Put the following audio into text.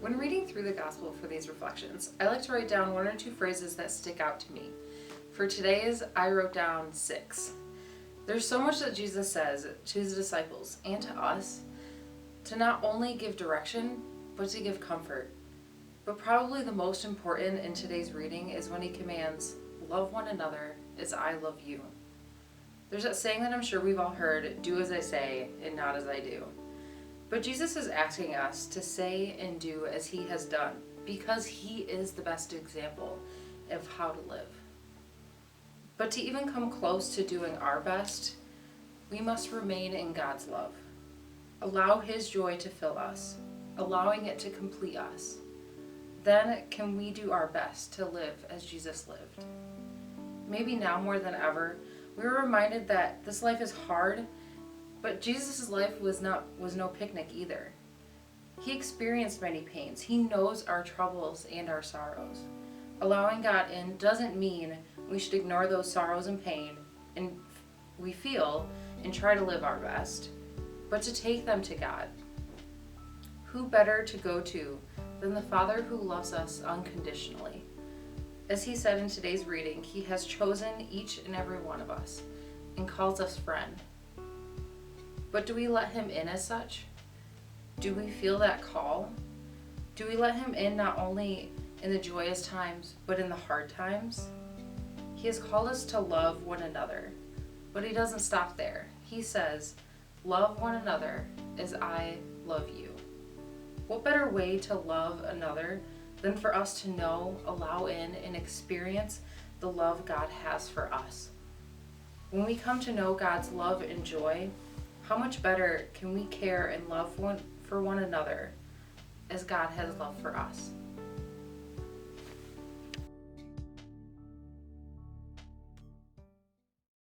When reading through the gospel for these reflections, I like to write down one or two phrases that stick out to me. For today's, I wrote down 6. There's so much that Jesus says to his disciples and to us to not only give direction, but to give comfort. But probably the most important in today's reading is when he commands, "Love one another as I love you." There's that saying that I'm sure we've all heard, "Do as I say and not as I do." But Jesus is asking us to say and do as he has done, because he is the best example of how to live. But to even come close to doing our best, we must remain in God's love. Allow his joy to fill us, allowing it to complete us. Then can we do our best to live as Jesus lived. Maybe now more than ever, we are reminded that this life is hard, but Jesus' life was no picnic either. He experienced many pains. He knows our troubles and our sorrows. Allowing God in doesn't mean we should ignore those sorrows and pain we feel and try to live our best, but to take them to God. Who better to go to than the Father who loves us unconditionally? As he said in today's reading, he has chosen each and every one of us and calls us friend. But do we let him in as such? Do we feel that call? Do we let him in not only in the joyous times, but in the hard times? He has called us to love one another, but he doesn't stop there. He says, "Love one another as I love you." What better way to love another than for us to know, allow in, and experience the love God has for us? When we come to know God's love and joy, how much better can we care and love for one another as God has love for us?